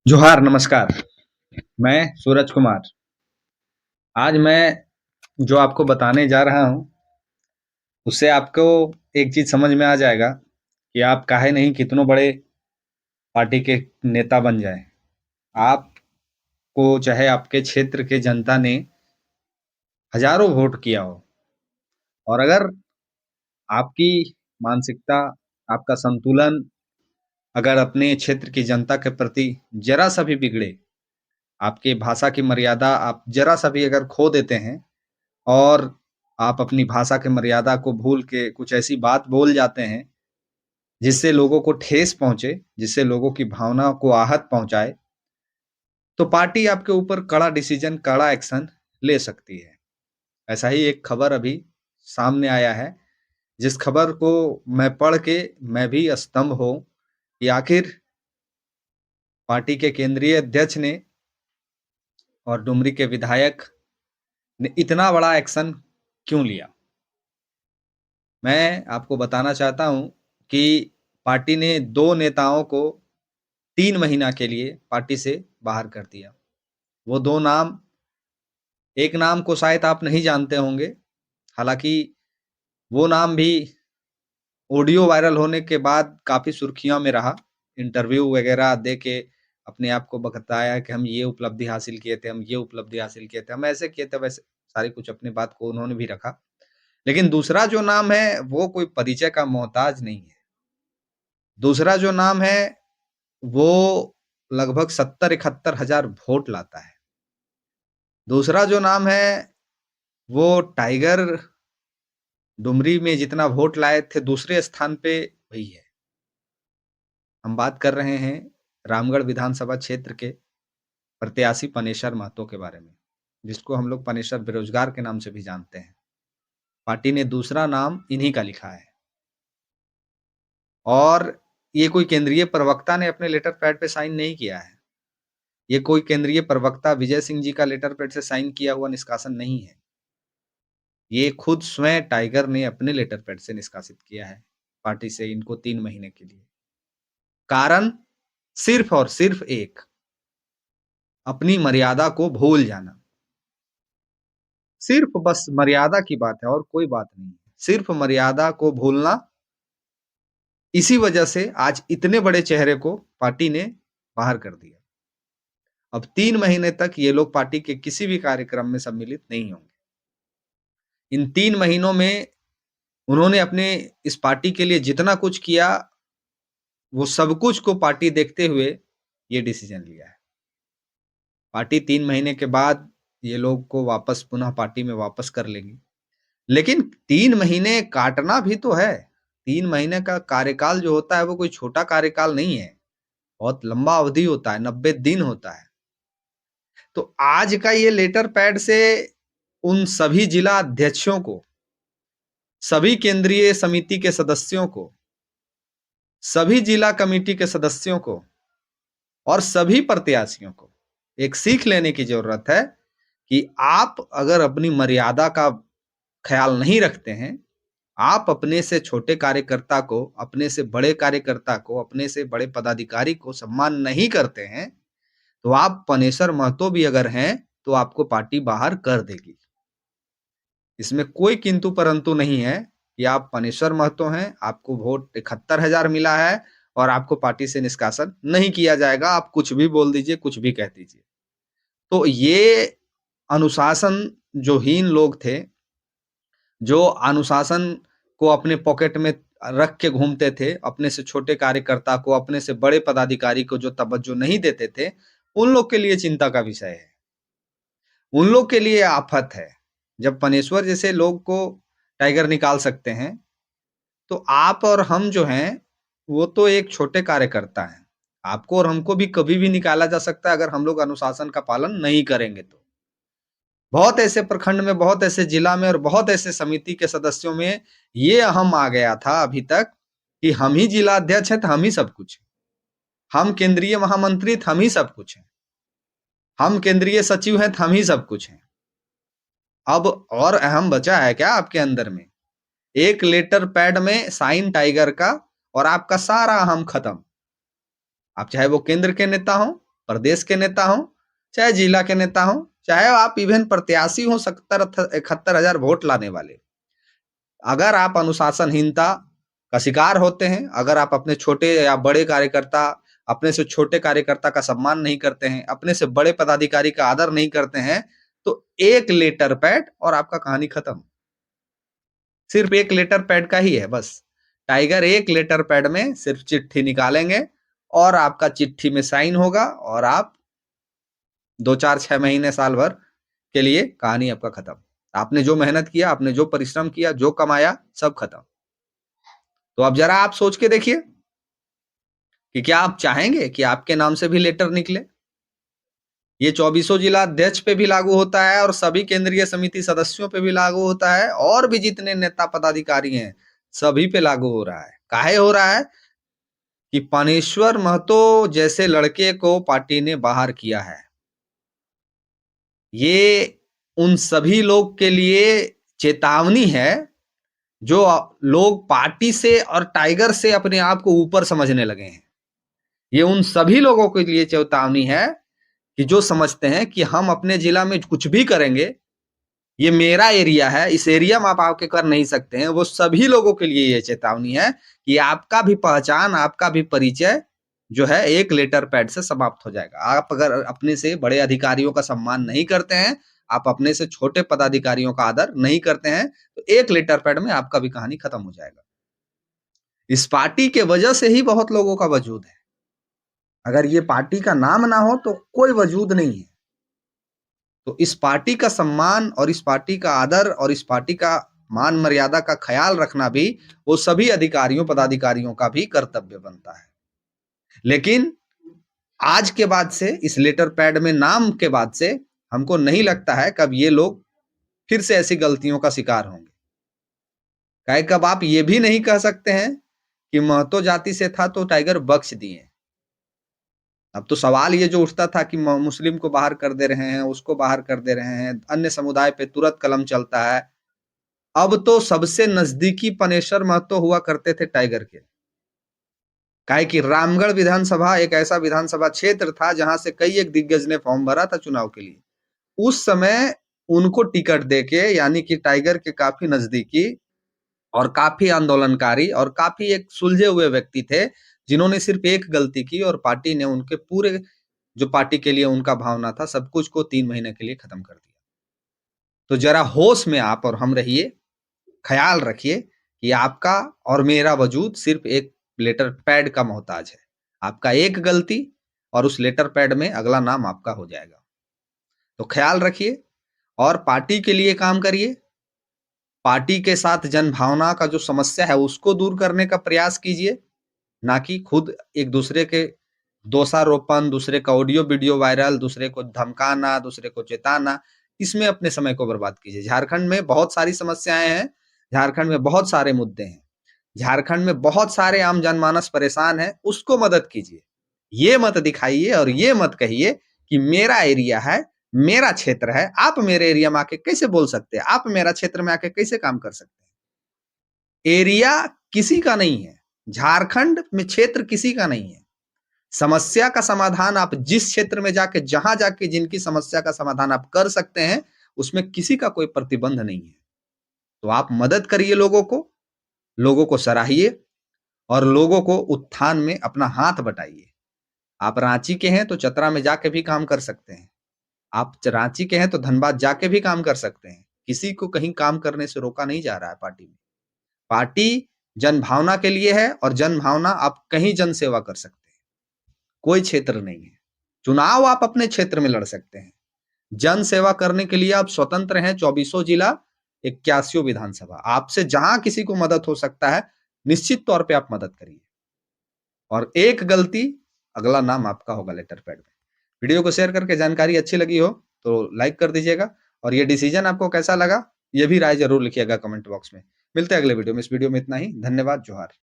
जोहार नमस्कार। मैं सूरज कुमार। आज मैं जो आपको बताने जा रहा हूँ, उससे आपको एक चीज़ समझ में आ जाएगा कि आप काहे नहीं कितनों बड़े पार्टी के नेता बन जाएँ। आपको चाहे आपके क्षेत्र के जनता ने हज़ारों वोट किया हो और अगर आपकी मानसिकता, आपका संतुलन अगर अपने क्षेत्र की जनता के प्रति ज़रा-सा भी बिगड़े, आपकी भाषा की मर्यादा आप ज़रा-सा भी अगर खो देते हैं और आप अपनी भाषा की मर्यादा को भूल के कुछ ऐसी बात बोल जाते हैं, जिससे लोगों को ठेस पहुँचे, जिससे लोगों की भावना को आहत पहुँचाए, तो पार्टी आपके ऊपर कड़ा डिसीज़न, कड़ा एक्शन ले सकती है। ऐसा ही एक खबर अभी सामने आया है, जिस खबर को मैं पढ़ के मैं भी स्तंभ हूँ कि आखिर पार्टी के केंद्रीय अध्यक्ष ने और डुमरी के विधायक ने इतना बड़ा एक्शन क्यों लिया? मैं आपको बताना चाहता हूँ कि पार्टी ने 2 नेताओं को 3 महीना के लिए पार्टी से बाहर कर दिया। वो 2 नाम एक नाम को शायद आप नहीं जानते होंगे, हालाँकि वो नाम भी ऑडियो वायरल होने के बाद काफ़ी सुर्खियों में रहा। इंटरव्यू वगैरह दे के अपने आप को बताया कि हम ये उपलब्धि हासिल किए थे, हम ये उपलब्धि हासिल किए थे, हम ऐसे किए थे, वैसे सारी कुछ अपनी बात को उन्होंने भी रखा। लेकिन दूसरा जो नाम है, वो कोई परिचय का मोहताज नहीं है। दूसरा जो नाम है, वो लगभग 70-71 हज़ार वोट लाता है। दूसरा जो नाम है, वो टाइगर डुमरी में जितना वोट लाए थे, दूसरे स्थान पे वही है। हम बात कर रहे हैं रामगढ़ विधानसभा क्षेत्र के प्रत्याशी पनेश्वर महतो के बारे में, जिसको हम लोग पनेश्वर बेरोजगार के नाम से भी जानते हैं। पार्टी ने दूसरा नाम इन्हीं का लिखा है और ये कोई केंद्रीय प्रवक्ता ने अपने लेटर पैड पे साइन नहीं किया है। ये कोई केंद्रीय प्रवक्ता विजय सिंह जी का लेटर पैड से साइन किया हुआ निष्कासन नहीं है। ये खुद स्वयं टाइगर ने अपने लेटर पैड से निष्कासित किया है, पार्टी से इनको 3 महीने के लिए। कारण सिर्फ़ और सिर्फ़ एक, अपनी मर्यादा को भूल जाना। सिर्फ़ बस मर्यादा की बात है और कोई बात नहीं है। सिर्फ़ मर्यादा को भूलना, इसी वजह से आज इतने बड़े चेहरे को पार्टी ने बाहर कर दिया। अब 3 महीने तक ये लोग पार्टी के किसी भी कार्यक्रम में सम्मिलित नहीं होंगे। इन 3 महीनों में उन्होंने अपने इस पार्टी के लिए जितना कुछ किया, वो सब कुछ को पार्टी देखते हुए ये डिसीज़न लिया है। पार्टी 3 महीने के बाद ये लोग को वापस पुनः पार्टी में वापस कर लेगी। लेकिन 3 महीने काटना भी तो है। 3 महीने का कार्यकाल जो होता है वो कोई छोटा कार्यकाल नहीं है। बहुत लंबा अवधि होता है, 90 दिन होता है। तो आज का ये लेटर पैड से उन सभी जिला अध्यक्षों को, सभी केंद्रीय समिति के सदस्यों को, सभी जिला कमेटी के सदस्यों को और सभी प्रत्याशियों को एक सीख लेने की ज़रूरत है कि आप अगर अपनी मर्यादा का ख़्याल नहीं रखते हैं, आप अपने से छोटे कार्यकर्ता को, अपने से बड़े कार्यकर्ता को, अपने से बड़े पदाधिकारी को सम्मान नहीं करते हैं, तो आप पनेश्वर महतो भी अगर हैं, तो आपको पार्टी बाहर कर देगी। इसमें कोई किंतु परंतु नहीं है कि आप पनेश्वर महतो हैं, आपको वोट 71,000 मिला है और आपको पार्टी से निष्कासन नहीं किया जाएगा। आप कुछ भी बोल दीजिए, कुछ भी कह दीजिए। तो ये अनुशासन जो हीन लोग थे, जो अनुशासन को अपने पॉकेट में रख के घूमते थे, अपने से छोटे कार्यकर्ता को, अपने से बड़े पदाधिकारी को जो तवज्जो नहीं देते थे, उन लोग के लिए चिंता का विषय है। उन लोग के लिए आफ़त है। जब पनेश्वर जैसे लोग को टाइगर निकाल सकते हैं, तो आप और हम जो हैं, वो तो एक छोटे कार्यकर्ता हैं। आपको और हमको भी कभी भी निकाला जा सकता है अगर हम लोग अनुशासन का पालन नहीं करेंगे तो। बहुत ऐसे प्रखंड में, बहुत ऐसे जिला में और बहुत ऐसे समिति के सदस्यों में ये अहम आ गया था अभी तक कि हम ही जिला अध्यक्ष हैं, तो हम ही सब कुछ हैं। हम केंद्रीय महामंत्री, तो हम ही सब कुछ हैं। हम केंद्रीय सचिव हैं, तो हम ही सब कुछ हैं। अब और अहम बचा है क्या आपके अंदर में? एक लेटर पैड में साइन टाइगर का और आपका सारा अहम खत्म। आप चाहे वो केंद्र के नेता हों, प्रदेश के नेता हों, चाहे जिला के नेता हों, चाहे आप इवन प्रत्याशी हों 70-71 हजार वोट लाने वाले। अगर आप अनुशासनहीनता का शिकार होते हैं, अगर आप अपने छोटे या बड़े कार्यकर्ता, अपने से छोटे कार्यकर्ता का सम्मान नहीं करते हैं, अपने से बड़े पदाधिकारी का आदर नहीं करते हैं, तो एक लेटर पैड और आपका कहानी खत्म। सिर्फ एक लेटर पैड का ही है बस। टाइगर एक लेटर पैड में सिर्फ चिट्ठी निकालेंगे और आपका चिट्ठी में साइन होगा और आप 2-4-6 महीने, साल भर के लिए कहानी आपका खत्म। आपने जो मेहनत किया, आपने जो परिश्रम किया, जो कमाया, सब खत्म। तो अब जरा आप सोच के देखिए कि क्या आप चाहेंगे कि आपके नाम से भी लेटर निकले? ये 24 जिला अध्यक्ष पे भी लागू होता है और सभी केंद्रीय समिति सदस्यों पे भी लागू होता है और भी जितने नेता पदाधिकारी हैं, सभी पे लागू हो रहा है। काहे हो रहा है? कि पानेश्वर महतो जैसे लड़के को पार्टी ने बाहर किया है। ये उन सभी लोग के लिए चेतावनी है जो लोग पार्टी से और टाइगर से अपने आप को ऊपर समझने लगे हैं। ये उन सभी लोगों के लिए चेतावनी है कि जो समझते हैं कि हम अपने जिला में कुछ भी करेंगे, ये मेरा एरिया है, इस एरिया में आप आके कर नहीं सकते हैं। वो सभी लोगों के लिए ये चेतावनी है कि आपका भी पहचान, आपका भी परिचय जो है एक लेटर पैड से समाप्त हो जाएगा। आप अगर अपने से बड़े अधिकारियों का सम्मान नहीं करते हैं, आप अपने से छोटे पदाधिकारियों का आदर नहीं करते हैं, तो एक लेटर पैड में आपका भी कहानी खत्म हो जाएगा। इस पार्टी के वजह से ही बहुत लोगों का वजूद है। अगर ये पार्टी का नाम ना हो तो कोई वजूद नहीं है। तो इस पार्टी का सम्मान और इस पार्टी का आदर और इस पार्टी का मान मर्यादा का ख्याल रखना भी वो सभी अधिकारियों पदाधिकारियों का भी कर्तव्य बनता है। लेकिन आज के बाद से इस लेटर पैड में नाम के बाद से हमको नहीं लगता है कब ये लोग फिर से ऐसी गलतियों का शिकार होंगे। काहे कब आप ये भी नहीं कह सकते हैं कि महतो जाति से था तो टाइगर बख्श दिए। अब तो सवाल ये जो उठता था कि मुस्लिम को बाहर कर दे रहे हैं, उसको बाहर कर दे रहे हैं, अन्य समुदाय पे तुरंत कलम चलता है। अब तो सबसे नजदीकी पनेश्वर महतो हुआ करते थे टाइगर के। काहे कि रामगढ़ विधानसभा एक ऐसा विधानसभा क्षेत्र था जहां से कई एक दिग्गज ने फॉर्म भरा था चुनाव के लिए। उस समय उनको टिकट देके यानी कि टाइगर के काफी नजदीकी और काफी आंदोलनकारी और काफी एक सुलझे हुए व्यक्ति थे, जिन्होंने सिर्फ एक गलती की और पार्टी ने उनके पूरे जो पार्टी के लिए उनका भावना था, सब कुछ को 3 महीने के लिए खत्म कर दिया। तो जरा होश में आप और हम रहिए, ख्याल रखिए कि आपका और मेरा वजूद सिर्फ एक लेटर पैड का मोहताज है। आपका एक गलती और उस लेटर पैड में अगला नाम आपका हो जाएगा। तो ख्याल रखिए और पार्टी के लिए काम करिए। पार्टी के साथ जनभावना का जो समस्या है उसको दूर करने का प्रयास कीजिए, ना कि खुद एक दूसरे के दोषारोपण, दूसरे का ऑडियो वीडियो वायरल, दूसरे को धमकाना, दूसरे को चेताना, इसमें अपने समय को बर्बाद कीजिए। झारखंड में बहुत सारी समस्याएं हैं, झारखंड में बहुत सारे मुद्दे हैं, झारखंड में बहुत सारे आम जनमानस परेशान है, उसको मदद कीजिए। ये मत दिखाइए और ये मत कहिए कि मेरा एरिया है, मेरा क्षेत्र है, आप मेरे एरिया में आके कैसे बोल सकते हैं, आप मेरा क्षेत्र में आके कैसे काम कर सकते हैं। एरिया किसी का नहीं है, झारखंड में क्षेत्र किसी का नहीं है। समस्या का समाधान आप जिस क्षेत्र में जाके जहां जाके जिनकी समस्या का समाधान आप कर सकते हैं, उसमें किसी का कोई प्रतिबंध नहीं है। तो आप मदद करिए लोगों को सराहिए और लोगों को उत्थान में अपना हाथ बटाइए। आप रांची के हैं तो चतरा में जाके भी काम कर सकते हैं। आप रांची के हैं तो धनबाद जाके भी काम कर सकते हैं। किसी को कहीं काम करने से रोका नहीं जा रहा है पार्टी में। पार्टी जनभावना के लिए है और जनभावना आप कहीं जन सेवा कर सकते हैं। कोई क्षेत्र नहीं है। चुनाव आप अपने क्षेत्र में लड़ सकते हैं। जन सेवा करने के लिए आप स्वतंत्र हैं। 24 जिला, 81 विधानसभा। आपसे जहां किसी को मदद हो सकता है, निश्चित तौर पे आप मदद करिए। और एक गलती, अगला नाम आपका होगा लेटर पैड में। वीडियो को शेयर करके जानकारी अच्छी लगी हो तो लाइक कर दीजिएगा और ये डिसीजन आपको कैसा लगा, ये भी राय जरूर लिखिएगा कमेंट बॉक्स में। मिलते हैं अगले वीडियो में। इस वीडियो में इतना ही। धन्यवाद। जोहार।